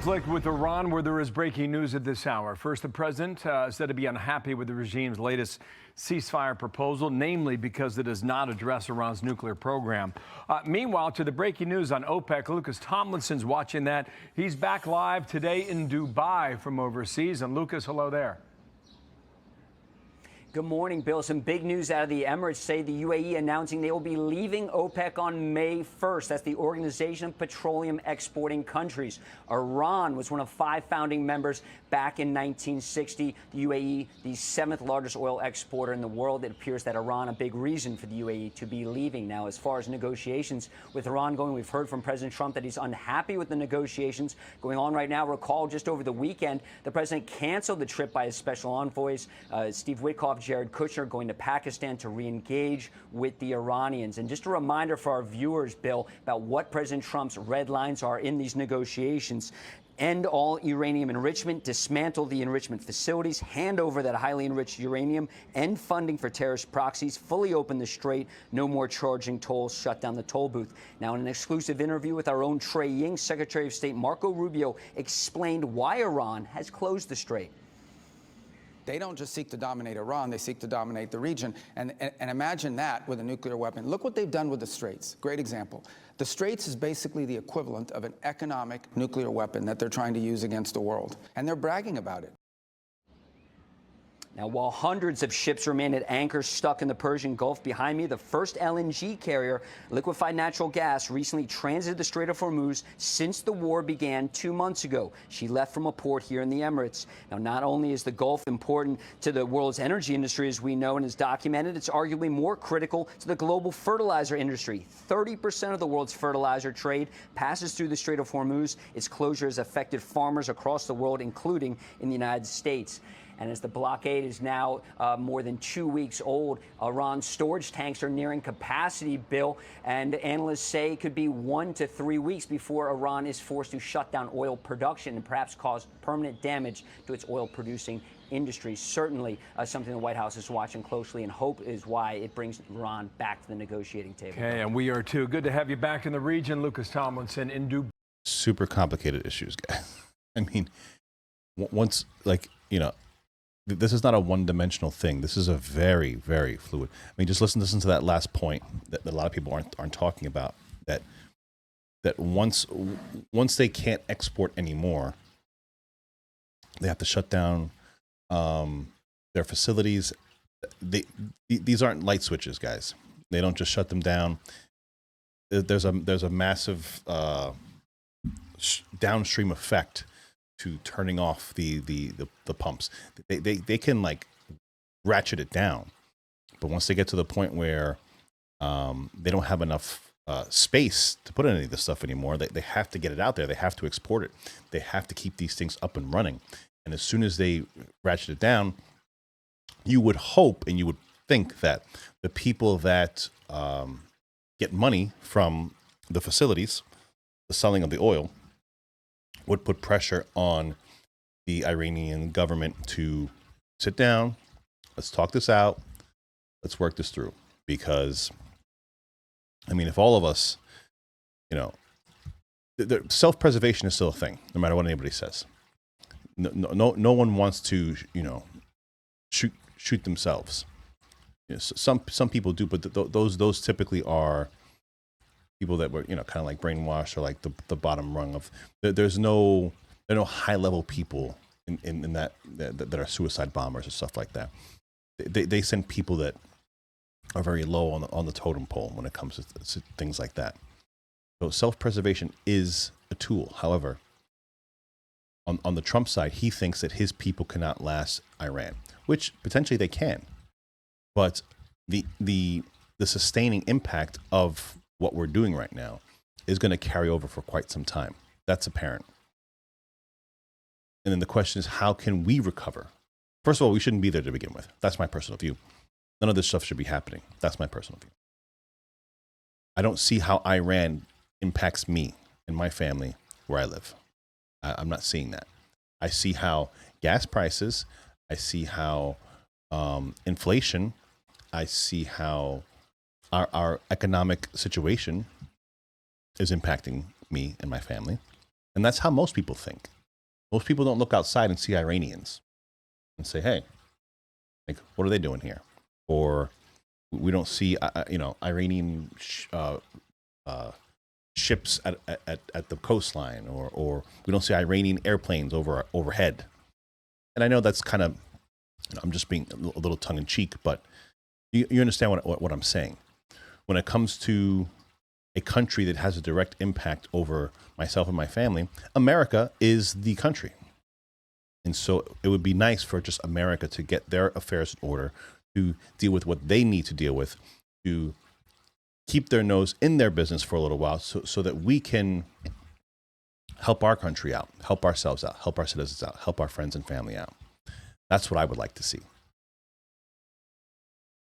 Conflict with Iran, where there is breaking news at this hour. First, the president said to be unhappy with the regime's latest ceasefire proposal, namely because it does not address Iran's nuclear program. Meanwhile, to the breaking news on OPEC, Lucas Tomlinson's watching that. He's back live today in Dubai from overseas. And Lucas, hello there. Good morning, Bill. Some big news out of the Emirates. Say the UAE announcing they will be leaving OPEC on May 1st. That's the Organization of Petroleum Exporting Countries. Iran was one of 5 founding members back in 1960. The UAE, the 7th largest oil exporter in the world. It appears that Iran, a big reason for the UAE to be leaving. Now, as far as negotiations with Iran going, we've heard from President Trump that he's unhappy with the negotiations going on right now. Recall just over the weekend, the president canceled the trip by his special envoys, Steve Witkoff, Jared Kushner, going to Pakistan to re-engage with the Iranians. And just a reminder for our viewers, Bill, about what President Trump's red lines are in these negotiations. End all uranium enrichment, dismantle the enrichment facilities, hand over that highly enriched uranium, end funding for terrorist proxies, fully open the strait, no more charging tolls, shut down the toll booth. Now, in an exclusive interview with our own Trey Ying, Secretary of State Marco Rubio explained why Iran has closed the strait. They don't just seek to dominate Iran, they seek to dominate the region. And imagine that with a nuclear weapon. Look what they've done with the Straits. Great example. The Straits is basically the equivalent of an economic nuclear weapon that they're trying to use against the world. And they're bragging about it. Now, while hundreds of ships remain at anchor stuck in the Persian Gulf behind me, the first LNG carrier, liquefied natural gas, recently transited the Strait of Hormuz since the war began 2 months ago. She left from a port here in the Emirates. Now, not only is the Gulf important to the world's energy industry, as we know and is documented, it's arguably more critical to the global fertilizer industry. 30% of the world's fertilizer trade passes through the Strait of Hormuz. Its closure has affected farmers across the world, including in the United States. And as the blockade is now more than 2 weeks old, Iran's storage tanks are nearing capacity, Bill. And analysts say it could be 1 to 3 weeks before Iran is forced to shut down oil production and perhaps cause permanent damage to its oil-producing industry. Certainly something the White House is watching closely, and hope is why it brings Iran back to the negotiating table. Okay, and we are too. Good to have you back in the region, Lucas Tomlinson in Dubai. Super complicated issues, guys. I mean, once, like, you know, this is not a one-dimensional thing. This is a very, very fluid. I mean, just listen to that last point that a lot of people aren't talking about. That once they can't export anymore, they have to shut down their facilities. These aren't light switches, guys. They don't just shut them down. There's a massive downstream effect to turning off the pumps. They can, like, ratchet it down, but once they get to the point where they don't have enough space to put any of this stuff anymore, they have to get it out there. They have to export it. They have to keep these things up and running. And as soon as they ratchet it down, you would hope and you would think that the people that get money from the facilities, the selling of the oil, would put pressure on the Iranian government to sit down, let's talk this out, let's work this through. Because, I mean, if all of us, you know, self-preservation is still a thing, no matter what anybody says. No one wants to, you know, shoot themselves. You know, some people do, but those typically are people that were, you know, kind of like brainwashed, or like the bottom rung of. There are no high level people in that are suicide bombers or stuff like that. They send people that are very low on the totem pole when it comes to things like that. So self-preservation is a tool. However, on the Trump side, he thinks that his people cannot last Iran, which potentially they can, but the sustaining impact of what we're doing right now is going to carry over for quite some time. That's apparent. And then the question is, how can we recover? First of all, we shouldn't be there to begin with. That's my personal view. None of this stuff should be happening. That's my personal view. I don't see how Iran impacts me and my family where I live. I'm not seeing that. I see how gas prices, I see how inflation, I see how our economic situation is impacting me and my family. And that's how most people think. Most people don't look outside and see Iranians and say, hey, like, what are they doing here? Or we don't see, Iranian ships at the coastline, or we don't see Iranian airplanes overhead. And I know that's kind of, I'm just being a little tongue in cheek, but you understand what I'm saying. When it comes to a country that has a direct impact over myself and my family, America is the country. And so it would be nice for just America to get their affairs in order, to deal with what they need to deal with, to keep their nose in their business for a little while, so that we can help our country out, help ourselves out, help our citizens out, help our friends and family out. That's what I would like to see.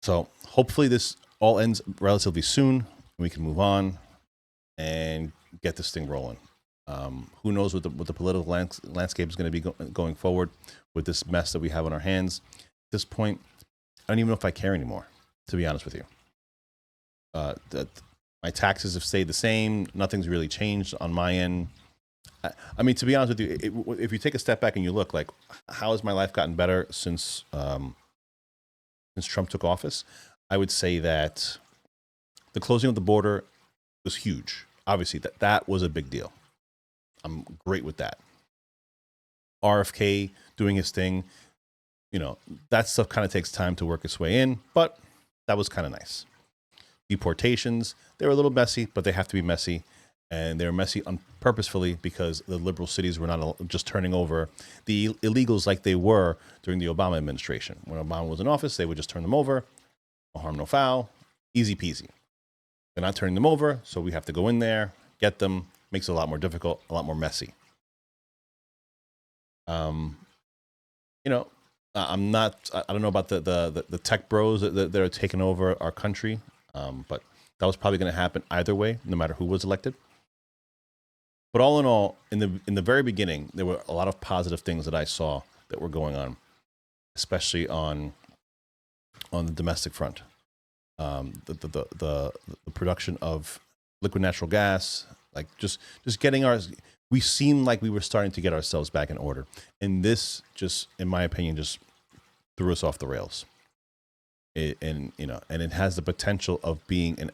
So hopefully this all ends relatively soon. We can move on and get this thing rolling. Who knows what the political landscape is going to be going forward with this mess that we have on our hands. At this point, I don't even know if I care anymore, to be honest with you. My taxes have stayed the same. Nothing's really changed on my end. I mean, to be honest with you, if you take a step back and you look, like, how has my life gotten better since Trump took office? I would say that the closing of the border was huge. Obviously, that was a big deal. I'm great with that. RFK doing his thing, that stuff kind of takes time to work its way in, but that was kind of nice. Deportations, they were a little messy, but they have to be messy. And they were messy purposefully because the liberal cities were not just turning over the illegals like they were during the Obama administration. When Obama was in office, they would just turn them over. No harm, no foul. Easy peasy. They're not turning them over, so we have to go in there, get them. Makes it a lot more difficult, a lot more messy. I'm not, I don't know about the tech bros that are taking over our country, but that was probably going to happen either way, no matter who was elected. But all in all, in the very beginning, there were a lot of positive things that I saw that were going on, especially on the domestic front. The production of liquid natural gas, like just getting we seemed like we were starting to get ourselves back in order. And this just, in my opinion, just threw us off the rails. And it has the potential of being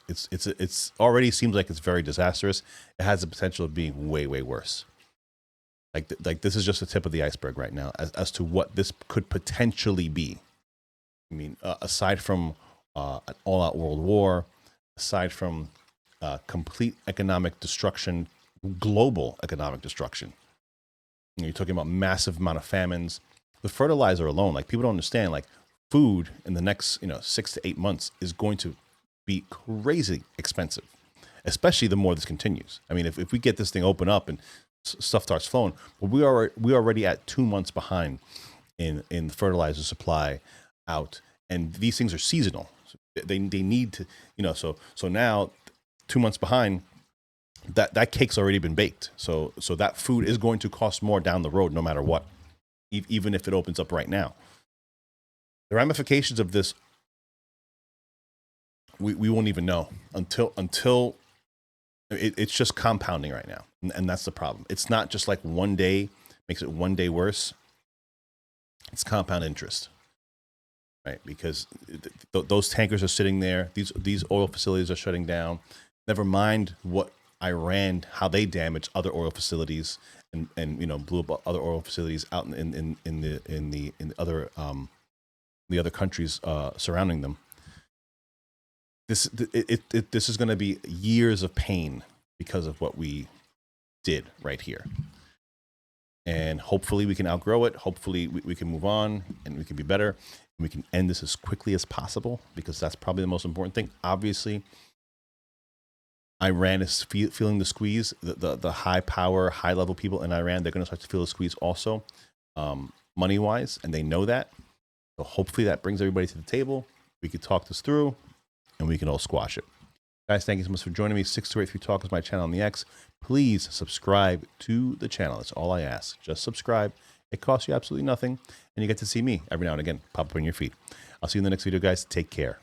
it's already seems like it's very disastrous. It has the potential of being way, way worse. Like this is just the tip of the iceberg right now as to what this could potentially be. I mean, aside from an all-out world war, aside from complete economic destruction, global economic destruction. You're talking about massive amount of famines. The fertilizer alone, like, people don't understand, like, food in the next 6 to 8 months is going to be crazy expensive, especially the more this continues. I mean, if we get this thing open up and stuff starts flowing, but we're already at 2 months behind in the fertilizer supply out, and these things are seasonal. They need to, so now 2 months behind, that cake's already been baked. So that food is going to cost more down the road, no matter what, even if it opens up right now. The ramifications of this, we won't even know until it's just compounding right now. And that's the problem. It's not just like one day makes it one day worse. It's compound interest. Right, because those tankers are sitting there. These oil facilities are shutting down. Never mind what Iran, how they damaged other oil facilities and blew up other oil facilities out in the other countries surrounding them. This is going to be years of pain because of what we did right here. And hopefully we can outgrow it. Hopefully we can move on and we can be better. And we can end this as quickly as possible, because that's probably the most important thing. Obviously, Iran is feeling the squeeze. The high power, high level people in Iran, they're going to start to feel the squeeze also, money wise, and they know that. So hopefully that brings everybody to the table. We can talk this through, and we can all squash it. Guys, thank you so much for joining me. 6283 Talk is my channel on the X. Please subscribe to the channel. That's all I ask. Just subscribe. It costs you absolutely nothing, and you get to see me every now and again pop up in your feed. I'll see you in the next video, guys. Take care.